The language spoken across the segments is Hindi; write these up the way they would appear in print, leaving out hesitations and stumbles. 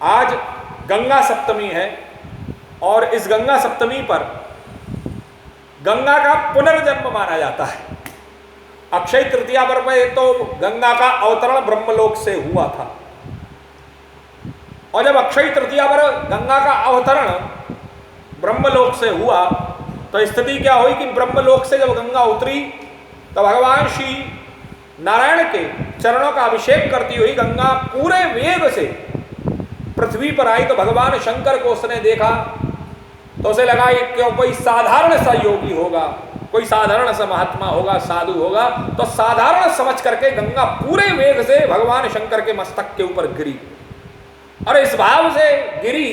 आज गंगा सप्तमी है और इस गंगा सप्तमी पर गंगा का पुनर्जन्म माना जाता है। अक्षय तृतीया पर तो गंगा का अवतरण ब्रह्मलोक से हुआ था और जब अक्षय तृतीया पर गंगा का अवतरण ब्रह्मलोक से हुआ तो स्थिति क्या हुई कि ब्रह्मलोक से जब गंगा उतरी तो भगवान श्री नारायण के चरणों का अभिषेक करती हुई गंगा पूरे वेग से पृथ्वी पर आई तो भगवान शंकर को उसने देखा तो उसे लगा कि क्यों कोई साधारण सा योगी होगा, कोई साधारण सा महात्मा होगा, साधु होगा, तो साधारण समझ करके गंगा पूरे वेग से भगवान शंकर के मस्तक के ऊपर गिरी और इस भाव से गिरी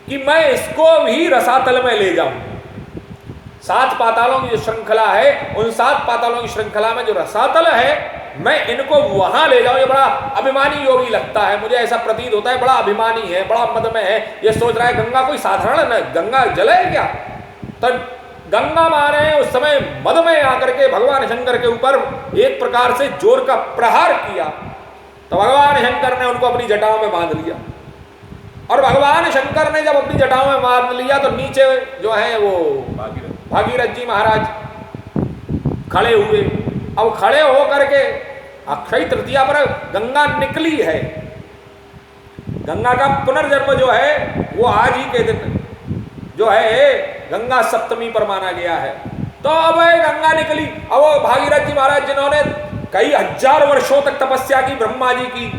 कि मैं इसको भी रसातल में ले जाऊं। 7 पातालों की जो श्रृंखला है, उन 7 पातालों की श्रृंखला में जो रसातल है, मैं इनको वहां ले जाऊं। ये बड़ा अभिमानी योगी लगता है, मुझे ऐसा प्रतीत होता है, बड़ा अभिमानी है, बड़ा मद में है, ये सोच रहा है गंगा कोई साधारण न, गंगा जल है क्या। तो गंगा मां ने उस समय मद में आकर के भगवान शंकर के ऊपर एक प्रकार से जोर का प्रहार किया तो भगवान शंकर ने उनको अपनी जटाओं में बांध लिया और भगवान शंकर ने जब अपनी जटाओं में बांध लिया तो नीचे जो है वो भागीरथ जी महाराज खड़े हुए। अब खड़े होकर के अक्षय तृतीया पर गंगा निकली है, गंगा का पुनर्जन्म जो है वो आज ही के दिन जो है गंगा सप्तमी पर माना गया है। तो अब गंगा निकली, अब वो भागीरथ जी महाराज जिन्होंने कई हजार वर्षों तक तपस्या की ब्रह्मा जी की,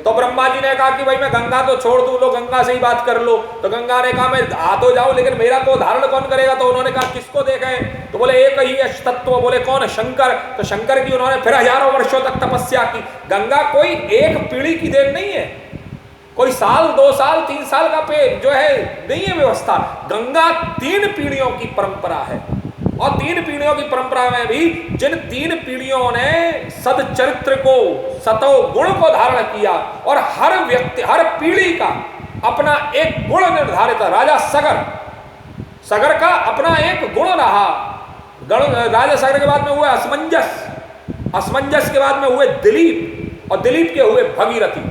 तो ब्रह्मा जी ने कहा कि भाई मैं गंगा तो छोड़ दूं, लो गंगा से ही बात कर लो। तो गंगा ने कहा मैं आ तो जाऊं लेकिन मेरा को धारण कौन करेगा। तो उन्होंने कहा किसको देखा है, तो बोले एक ही तत्व, बोले कौन, शंकर। तो शंकर की उन्होंने फिर हजारों वर्षों तक तपस्या की। गंगा कोई एक पीढ़ी की देन नहीं है, कोई साल 2 साल 3 साल का पे जो है नहीं है व्यवस्था। गंगा 3 पीढ़ियों की परंपरा है और 3 पीढ़ियों की परंपरा में भी जिन 3 पीढ़ियों ने सदचरित्र को, सतो गुण को धारण किया और हर व्यक्ति, हर पीढ़ी का अपना एक गुण निर्धारित। राजा सगर का अपना एक गुण रहा। राजा सगर के बाद में हुए असमंजस के बाद में हुए दिलीप और दिलीप के हुए भगीरथी।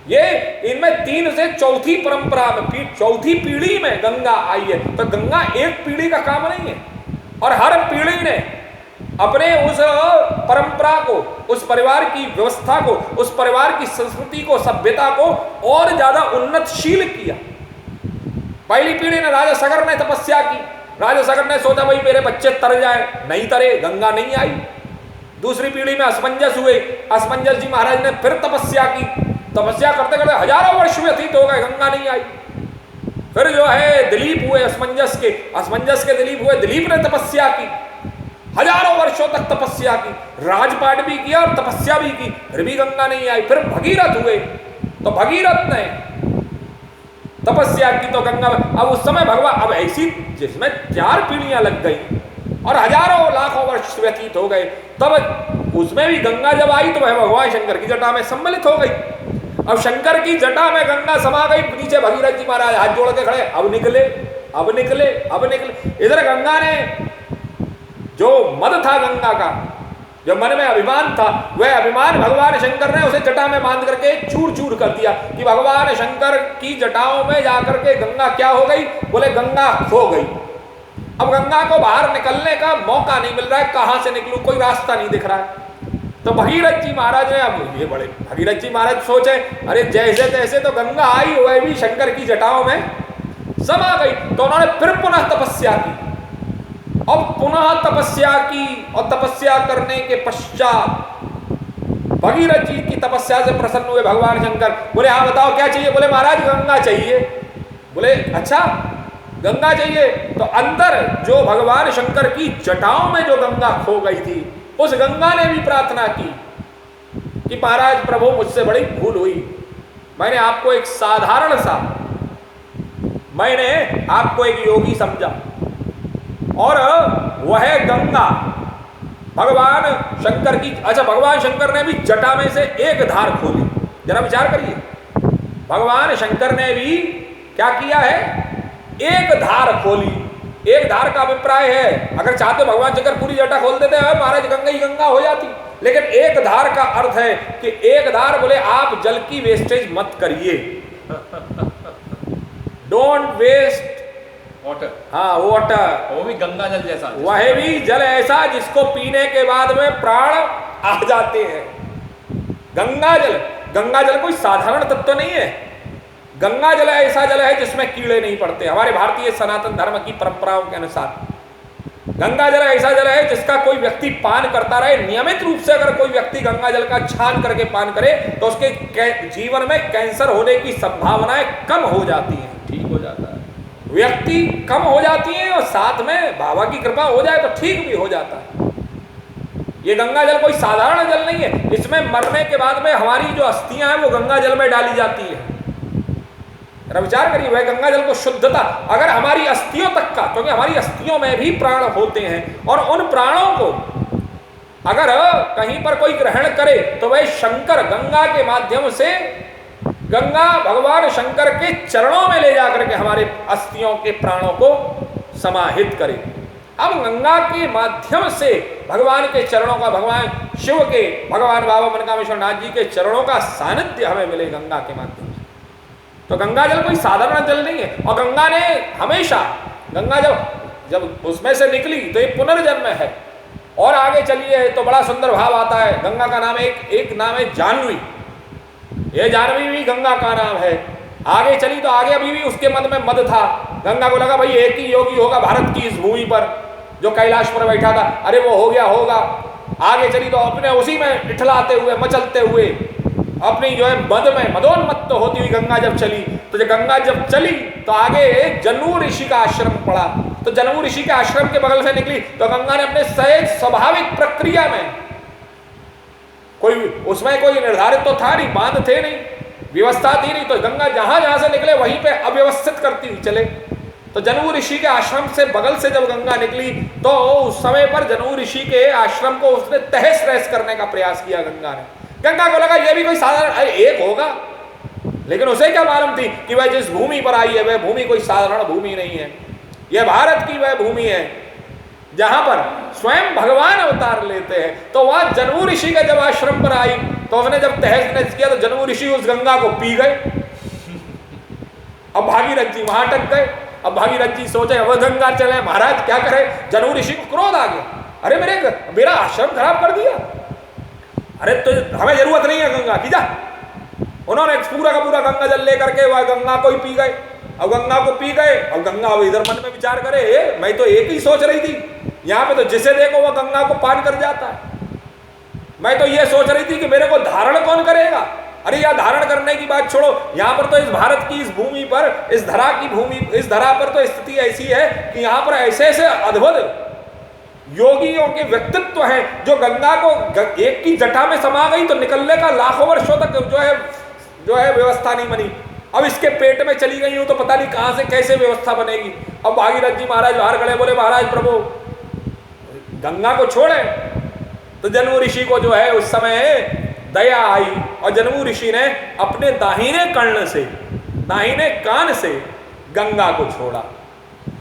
ये इनमें 3 से चौथी परंपरा में, चौथी पीढ़ी में गंगा आई है। तो गंगा एक पीढ़ी का काम नहीं है और हर पीढ़ी ने अपने उस परंपरा को, उस परिवार की व्यवस्था को, उस परिवार की संस्कृति को, सभ्यता को और ज्यादा उन्नतशील किया। पहली पीढ़ी ने, राजा सगर ने तपस्या की, राजा सगर ने सोचा भाई मेरे बच्चे तर जाए, नहीं तरे, गंगा नहीं आई। दूसरी पीढ़ी में असमंजस हुए, असमंजस जी महाराज ने फिर तपस्या की, तपस्या करते करते हजारों वर्ष व्यतीत हो गए, गंगा नहीं आई। फिर जो है दिलीप हुए असमंजस के दिलीप हुए, दिलीप ने तपस्या की, हजारों वर्षों तक तपस्या की, राजपाट भी किया और तपस्या भी की, फिर भी गंगा नहीं आई। फिर भगीरथ हुए, तो भगीरथ ने तपस्या की तो गंगा। अब उस समय भगवान, अब ऐसी जिसमें 4 पीढ़ियां लग गई और हजारों लाखों वर्ष व्यतीत हो गए, तब उसमें भी गंगा जब आई तो वह भगवान शंकर की जटा में सम्मिलित हो गई। अब शंकर की जटा में गंगा समा गई, नीचे भगीरथ जी महाराज हाथ जोड़ के खड़े, अब निकले। इधर गंगा ने जो मद था, गंगा का जो मन में अभिमान था, वह अभिमान भगवान शंकर ने उसे जटा में बांध करके चूर चूर कर दिया कि भगवान शंकर की जटाओं में जाकर के गंगा क्या हो गई, बोले गंगा खो गई। अब गंगा को बाहर निकलने का मौका नहीं मिल रहा है, कहां से निकलूं, कोई रास्ता नहीं दिख रहा है। तो भगीरथ जी महाराज ने, अब ये बड़े भगीरथ जी महाराज सोचे अरे जैसे तैसे तो गंगा आई, वह भी शंकर की जटाओं में समा गई। तो उन्होंने फिर पुनः तपस्या की, अब पुनः तपस्या की और तपस्या करने के पश्चात भगीरथ जी की तपस्या से प्रसन्न हुए भगवान शंकर। बोले हाँ बताओ क्या चाहिए। बोले महाराज गंगा चाहिए। बोले अच्छा गंगा चाहिए। तो अंदर जो भगवान शंकर की जटाओं में जो गंगा खो गई थी, उस गंगा ने भी प्रार्थना की कि महाराज प्रभु मुझसे बड़ी भूल हुई, मैंने आपको एक साधारण सा, मैंने आपको एक योगी समझा और वह गंगा भगवान शंकर की, अच्छा भगवान शंकर ने भी जटा में से एक धार खोली। जरा विचार करिए, भगवान शंकर ने भी क्या किया है, एक धार खोली। एक धार का अभिप्राय है, अगर चाहते भगवान शंकर पूरी जटा खोल देते हैं महाराज गंगा ही गंगा हो जाती, लेकिन एक धार का अर्थ है कि एक धार, बोले आप जल की वेस्टेज मत करिए, डोंट वेस्ट वाटर, हाँ वाटर, वो भी गंगा जल जैसा, वह भी जल ऐसा जिसको पीने के बाद में प्राण आ जाते हैं। गंगा जल कोई साधारण तत्व नहीं है। गंगा जल ऐसा जल है जिसमें कीड़े नहीं पड़ते। हमारे भारतीय सनातन धर्म की परंपराओं के अनुसार गंगा जल ऐसा जल है जिसका कोई व्यक्ति पान करता रहे, नियमित रूप से अगर कोई व्यक्ति गंगा जल का छान करके पान करे तो उसके जीवन में कैंसर होने की संभावनाएं कम हो जाती हैं, ठीक हो जाता है, व्यक्ति कम हो जाती है और साथ में बाबा की कृपा हो जाए तो ठीक भी हो जाता है। ये गंगा जल कोई साधारण जल नहीं है। इसमें मरने के बाद में हमारी जो अस्थियां हैं वो गंगा जल में डाली जाती है। जरा विचार करिए, वह गंगा जल को शुद्धता अगर हमारी अस्थियों तक का, क्योंकि हमारी अस्थियों में भी प्राण होते हैं और उन प्राणों को अगर कहीं पर कोई ग्रहण करे तो वह शंकर गंगा के माध्यम से, गंगा भगवान शंकर के चरणों में ले जाकर के हमारे अस्थियों के प्राणों को समाहित करे। अब गंगा के माध्यम से भगवान के चरणों का, भगवान शिव के, भगवान बाबा मनकामेश्वर नाथ जी के चरणों का सानिध्य हमें मिले गंगा के माध्यम से। तो गंगा जल कोई साधारण जल नहीं है। और गंगा ने हमेशा, गंगा जब उसमें से निकली तो ये पुनर्जन्म है। और आगे चलिए तो बड़ा सुंदर भाव आता है। गंगा का नाम एक नाम है जानवी, ये जानवी भी गंगा का नाम है। आगे चली तो आगे अभी भी उसके मन में मद था। गंगा को लगा भाई एक ही योगी होगा भारत की इस भूमि पर जो कैलाश पर बैठा था, अरे वो हो गया होगा। आगे चली तो अपने उसी में इठलाते हुए, मचलते हुए, अपनी जो है मद में मदोन्मत्त होती हुई गंगा जब चली, तो जब गंगा जब चली तो आगे जनू ऋषि का आश्रम पड़ा। तो जनू ऋषि के आश्रम के बगल से निकली तो गंगा ने अपने सहज स्वाभाविक प्रक्रिया में, कोई उसमें कोई निर्धारित तो था नहीं, बांध थे नहीं, व्यवस्था थी नहीं, तो गंगा जहां जहां से निकले वहीं पे अव्यवस्थित करती हुई चले। तो जनू ऋषि के आश्रम से बगल से जब गंगा निकली तो उस समय पर जनू ऋषि के आश्रम को उसने तहस नहस करने का प्रयास किया गंगा ने। गंगा को लगा यह भी कोई साधारण एक होगा, लेकिन उसे क्या मालूम थी कि वह जिस भूमि पर आई है वह भूमि कोई साधारण भूमि नहीं है। यह भारत की वह भूमि है जहां पर स्वयं भगवान अवतार लेते हैं। तो वह जनू ऋषि का जब आश्रम पर आई तो उसने जब तहस नहस किया तो जनू ऋषि उस गंगा को पी गए। अब भागीरथ जी वहां अटक गए। अब भागीरथ जी सोचे अब गंगा चले, महाराज क्या करे। जनू ऋषि को क्रोध आ गया, अरे मेरा आश्रम खराब कर दिया, अरे तो हमें जरूरत नहीं है गंगा की, जा। उन्होंने पूरा का पूरा गंगा जल लेकर के वह गंगा को ही पी गए। अब गंगा को पी गए, अब गंगा अब इधर मन में विचार करे, मैं तो एक ही सोच रही थी, यहाँ पे तो जिसे देखो वह गंगा को पान कर जाता है। मैं तो ये सोच रही थी कि मेरे को धारण कौन करेगा। अरे यह धारण करने की बात छोड़ो, यहाँ पर तो इस भारत की इस भूमि पर, इस धरा की भूमि, इस धरा पर तो स्थिति ऐसी है कि यहाँ पर ऐसे ऐसे अद्भुत योगियों के व्यक्तित्व हैं जो गंगा को एक की जटा में समा गई तो निकलने का लाखों वर्षों तक जो है व्यवस्था नहीं बनी। अब इसके पेट में चली गई हूं तो पता नहीं कहां से कैसे व्यवस्था बनेगी। अब भागीरथ जी महाराज बाहर खड़े, बोले महाराज प्रभु गंगा को छोड़े। तो जनू ऋषि को जो है उस समय दया आई और जनू ऋषि ने अपने दाहिने कर्ण से, दाहिने कान से गंगा को छोड़ा।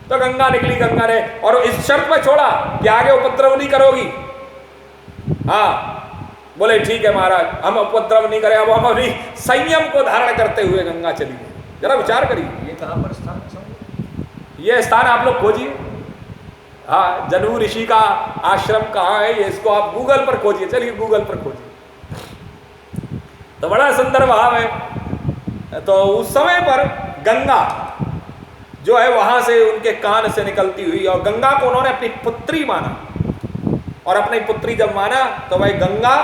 तो गंगा निकली, गंगा ने, और इस शर्त पर छोड़ा कि आगे उपद्रव नहीं करोगी। हाँ बोले ठीक है महाराज, हम उपद्रव नहीं करें। अब हम अपनी संयम को धारण करते हुए गंगा चली गई। जरा विचार करिए, ये कहाँ पर स्थान है? ये स्थान आप लोग खोजिए। हाँ, जनू ऋषि का आश्रम कहाँ है ये, इसको आप गूगल पर खोजिए। चलिए गूगल पर खोजिए, तो बड़ा सुंदर भाव है। तो उस समय पर गंगा जो है वहां से उनके कान से निकलती हुई, और गंगा को उन्होंने अपनी पुत्री माना। और अपनी पुत्री जब माना तो वह गंगा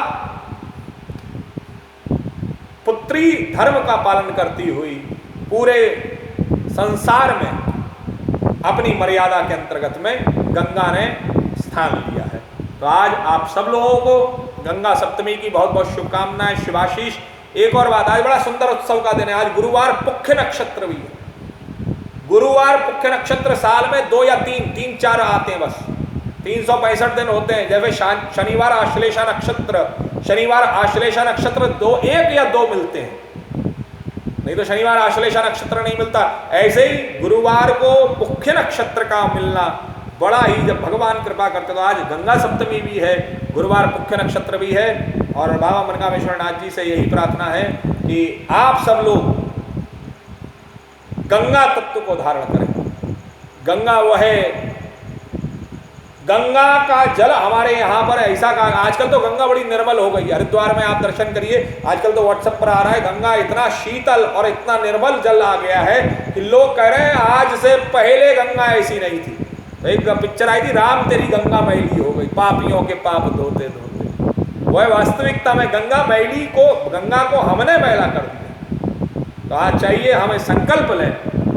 पुत्री धर्म का पालन करती हुई पूरे संसार में अपनी मर्यादा के अंतर्गत में गंगा ने स्थान लिया है। तो आज आप सब लोगों को गंगा सप्तमी की बहुत बहुत शुभकामनाएं, शिवाशीष। एक और बात, आज बड़ा सुंदर उत्सव का दिन है। आज गुरुवार पुख्य नक्षत्र भी है। गुरुवार पुख्य नक्षत्र साल में 2 या 3 4 आते हैं, बस 365 दिन होते हैं। जैसे शनिवार आश्लेषा नक्षत्र, शनिवार आश्लेषा नक्षत्र 1 या 2 मिलते हैं, नहीं तो शनिवार आश्लेषा नक्षत्र नहीं मिलता। ऐसे ही गुरुवार को मुख्य नक्षत्र का मिलना बड़ा ही, जब भगवान कृपा करते, तो आज गंगा सप्तमी भी है, गुरुवार मुख्य नक्षत्र भी है। और बाबा मनकामेश्वर नाथ जी से यही प्रार्थना है कि आप सब लोग गंगा तत्व को धारण करें। गंगा वह गंगा का जल हमारे यहाँ पर ऐसा का, आजकल तो गंगा बड़ी निर्मल हो गई। हरिद्वार में आप दर्शन करिए, आजकल तो व्हाट्सएप पर आ रहा है, गंगा इतना शीतल और इतना निर्मल जल आ गया है कि लोग कह रहे हैं आज से पहले गंगा ऐसी नहीं थी। तो एक पिक्चर आई थी, राम तेरी गंगा मैली हो गई, पापियों के पाप धोते धोते। वह वास्तविकता में गंगा मैली को, गंगा को हमने मैला कर दिया। तो आज चाहिए हमें संकल्प लें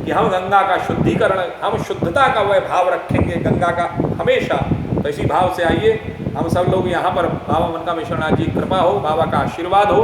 कि हम गंगा का शुद्धिकरण, हम शुद्धता का वह भाव रखेंगे गंगा का हमेशा। तो इसी भाव से आइए हम सब लोग यहाँ पर बाबा मनकामेश्वर नाथ जी की कृपा हो, बाबा का आशीर्वाद हो।